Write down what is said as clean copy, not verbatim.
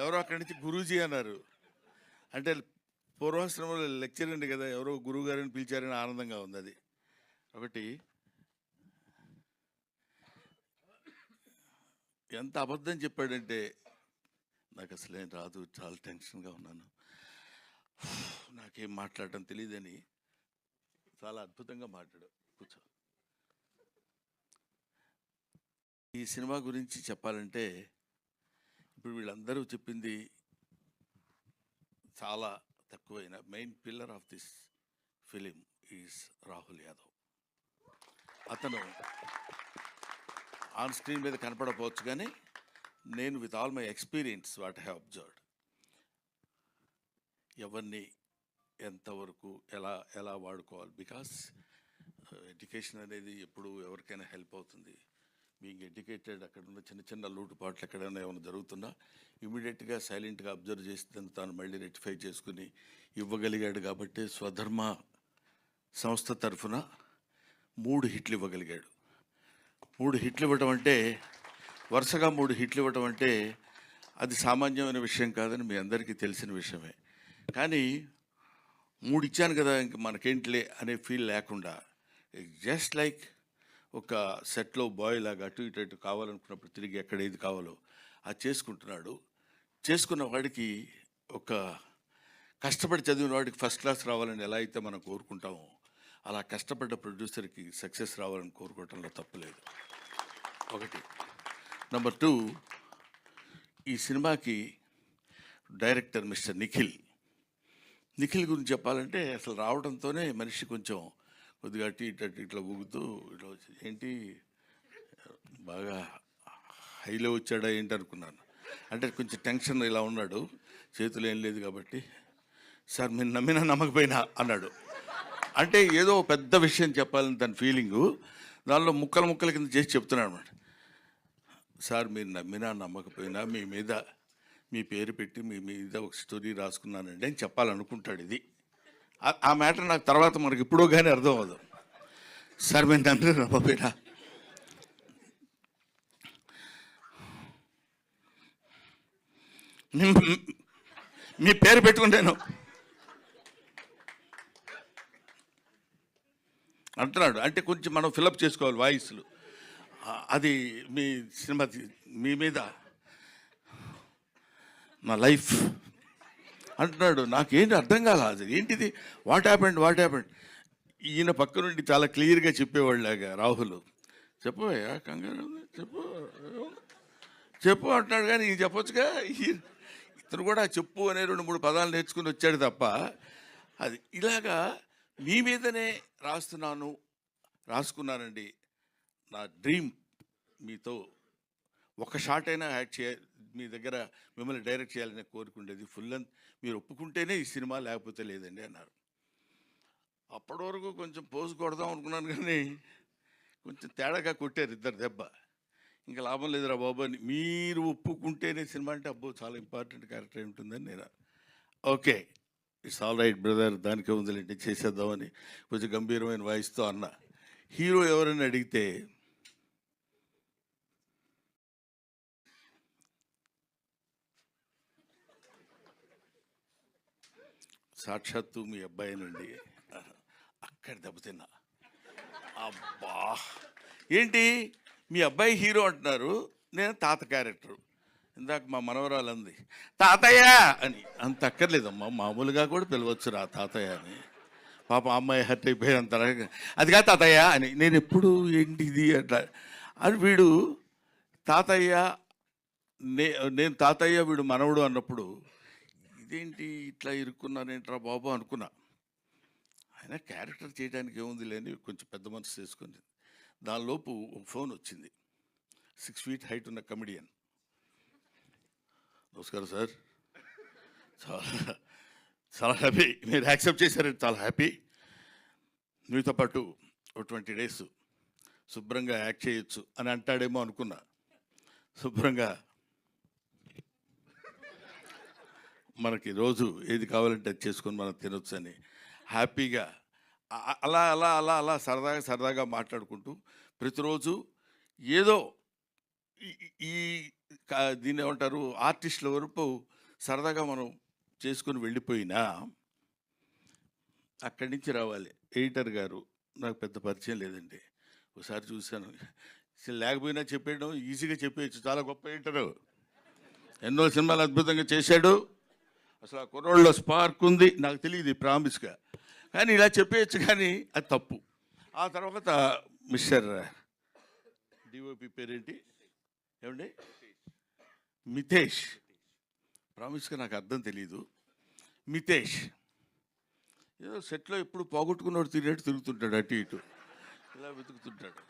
ఎవరో అక్కడి నుంచి గురూజీ అన్నారు. అంటే పూర్వాశ్రమంలో లెక్చర్ అండి కదా, ఎవరో గురువు గారిని పిలిచారని ఆనందంగా ఉంది. అది ఒకటి. ఎంత అబద్ధం చెప్పాడంటే నాకు అసలేం రాదు, చాలా టెన్షన్గా ఉన్నాను, నాకేం మాట్లాడటం తెలియదని చాలా అద్భుతంగా మాట్లాడాడు. కూర్చో. ఈ సినిమా గురించి చెప్పాలంటే ఇప్పుడు వీళ్ళందరూ చెప్పింది చాలా తక్కువైన main pillar of this film is Rahul Yadav. అతను ఆన్ స్క్రీన్ మీద కనపడకపోవచ్చు, కానీ నేను with all my experience what I have observed, ఎవరిని ఎంతవరకు ఎలా ఎలా వాడుకోవాలి. బికాస్ ఎడ్యుకేషన్ అనేది ఎప్పుడు ఎవరికైనా హెల్ప్ అవుతుంది. బీయింగ్ ఎడ్యుకేటెడ్, అక్కడ ఉన్న చిన్న చిన్న లోటుపాట్లు ఎక్కడైనా ఏమైనా జరుగుతున్నా ఇమీడియట్గా సైలెంట్గా అబ్జర్వ్ చేసి తాను మళ్ళీ రెక్టిఫై చేసుకుని ఇవ్వగలిగాడు. కాబట్టి స్వధర్మ సంస్థ తరఫున 3 హిట్లు ఇవ్వగలిగాడు. 3 హిట్లు ఇవ్వటం అంటే, వరుసగా 3 హిట్లు ఇవ్వటం అంటే అది సామాన్యమైన విషయం కాదని మీ అందరికీ తెలిసిన విషయమే. కానీ 3 ఇచ్చాను కదా ఇంక మనకేంటిలే అనే ఫీల్ లేకుండా, జస్ట్ లైక్ ఒక సెట్లో బాయ్ లాగా అటు ఇటు అటు కావాలనుకున్నప్పుడు తిరిగి ఎక్కడ ఏది కావాలో అది చేసుకుంటున్నాడు. చేసుకున్న వాడికి, ఒక కష్టపడి చదివిన వాడికి ఫస్ట్ క్లాస్ రావాలని ఎలా అయితే మనం కోరుకుంటామో, అలా కష్టపడ్డ ప్రొడ్యూసర్కి సక్సెస్ రావాలని కోరుకోవటంలో తప్పులేదు. ఒకటి. నెంబర్ 2, ఈ సినిమాకి డైరెక్టర్ మిస్టర్ నిఖిల్ గురించి చెప్పాలంటే, అసలు రావడంతోనే మనిషి కొంచెం కొద్దిగా అటు ఇటు ఇట్లా ఊగుతూ ఇట్లా ఏంటి బాగా హైలో వచ్చాడా ఏంటి అనుకున్నాను. అంటే కొంచెం టెన్షన్ ఇలా ఉన్నాడు, చేతులు ఏం లేదు కాబట్టి, సార్ మీరు నమ్మినా నమ్మకపోయినా అన్నాడు. అంటే ఏదో పెద్ద విషయం చెప్పాలని తన ఫీలింగు, దానిలో ముక్కల కింద చేసి చెప్తున్నాడు అన్నమాట. సార్ మీరు నమ్మినా నమ్మకపోయినా మీ మీద మీ పేరు పెట్టి మీ మీద ఒక స్టోరీ రాసుకున్నానండి అని చెప్పాలనుకుంటాడు. ఇది ఆ మ్యాటర్ నాకు తర్వాత మనకి ఇప్పుడు కానీ అర్థం అవ్వదు. సార్ మీరు నమ్మినా నమ్మకపోయినా మీ పేరు పెట్టుకుంటాను అంటున్నాడు. అంటే కొంచెం మనం ఫిలప్ చేసుకోవాలి వాయిస్లు. అది మీ సినిమా మీ మీద నా లైఫ్ అంటున్నాడు. నాకేంటి అర్థం కాల, అది ఏంటిది, వాట్ హ్యాపెండ్. ఈయన పక్క నుండి చాలా క్లియర్గా చెప్పేవాళ్ళలాగా రాహుల్, చెప్పవయ్యా కంగారు చెప్పు అంటున్నాడు. కానీ ఇది చెప్పొచ్చుగా. ఇతను కూడా చెప్పు అనే 2-3 పదాలు నేర్చుకుని వచ్చాడు తప్ప, అది ఇలాగా మీ మీదనే రాసుకున్నానండి. నా డ్రీమ్ మీతో ఒక షాట్ అయినా యాక్ట్ మీ దగ్గర మిమ్మల్ని డైరెక్ట్ చేయాలని కోరుకుండేది. ఫుల్ లెంత్ మీరు ఒప్పుకుంటేనే ఈ సినిమా, లేకపోతే లేదండి అన్నారు. అప్పటి వరకు కొంచెం పోజు కొడదాం అనుకున్నాను, కానీ కొంచెం తేడాగా కొట్టారు ఇద్దరు దెబ్బ. ఇంకా లాభం లేదురా బాబు అని, మీరు ఒప్పుకుంటేనే సినిమా అంటే అబ్బో చాలా ఇంపార్టెంట్ క్యారెక్టర్ ఉంటుందని నేను, okay it's all right brother, దానికే ఉందిలేండి చేసేద్దామని కొంచెం గంభీరమైన వాయిస్తో అన్న. హీరో ఎవరైనా అడిగితే సాక్షాత్తు మీ అబ్బాయినండి. అక్కడ దెబ్బతిన్నా. అబ్బా ఏంటి మీ అబ్బాయి హీరో అంటున్నారు, నేను తాత క్యారెక్టరు. ఇందాక మా మనవరాలు అంది తాతయ్య అని. అంత అక్కర్లేదమ్మా, మామూలుగా కూడా పిలవచ్చు రా తాతయ్య అని. పాప అమ్మాయి హర్ట్ అయిపోయి అంత అది కాదు తాతయ్య అని. నేను ఎప్పుడు ఏంటిది అట్లా అని, వీడు తాతయ్య నేను తాతయ్య వీడు మనవడు అన్నప్పుడు ఇదేంటి ఇట్లా ఇరుక్కున్నానేంట్రా బాబు అనుకున్నా. ఆయన క్యారెక్టర్ చేయడానికి ఏముంది లేని కొంచెం పెద్ద మనసు చేసుకుంది. దానిలోపు ఒక ఫోన్ వచ్చింది. 6 feet హైట్ ఉన్న కమెడియన్. నమస్కారం సార్, చాలా హ్యాపీ మీరు యాక్సెప్ట్ చేశారంటే చాలా హ్యాపీ. మీతో పాటు ఒక 20 days శుభ్రంగా యాక్ట్ చేయొచ్చు అని అంటాడేమో అనుకున్నా. శుభ్రంగా మనకి రోజు ఏది కావాలంటే అది చేసుకొని మనం తినొచ్చు అని హ్యాపీగా అలా అలా అలా అలా సరదాగా మాట్లాడుకుంటూ ప్రతిరోజు ఏదో ఈ దీన్ని ఏమంటారు, ఆర్టిస్టుల వరకు సరదాగా మనం చేసుకొని వెళ్ళిపోయినా అక్కడి నుంచి రావాలి. ఎడిటర్ గారు నాకు పెద్ద పరిచయం లేదండి. ఒకసారి చూశాను, అసలు లేకపోయినా చెప్పేయడం ఈజీగా చెప్పేయచ్చు. చాలా గొప్ప ఎడిటరు, ఎన్నో సినిమాలు అద్భుతంగా చేశాడు. అసలు ఆ కుర్రోళ్ళలో స్పార్క్ ఉంది, నాకు తెలియదు ప్రామిస్గా, కానీ ఇలా చెప్పేయచ్చు, కానీ అది తప్పు. ఆ తర్వాత మిస్టర్ డిఓపి పేరేంటి ఏమండి, మితేష్. ప్రామిస్గా నాకు అర్థం తెలీదు. మితేష్ ఏదో సెట్లో ఎప్పుడు పోగొట్టుకున్నవాడు తిరిగేట్టు తిరుగుతుంటాడు, అటు ఇటు ఇలా వెతుకుతుంటాడు.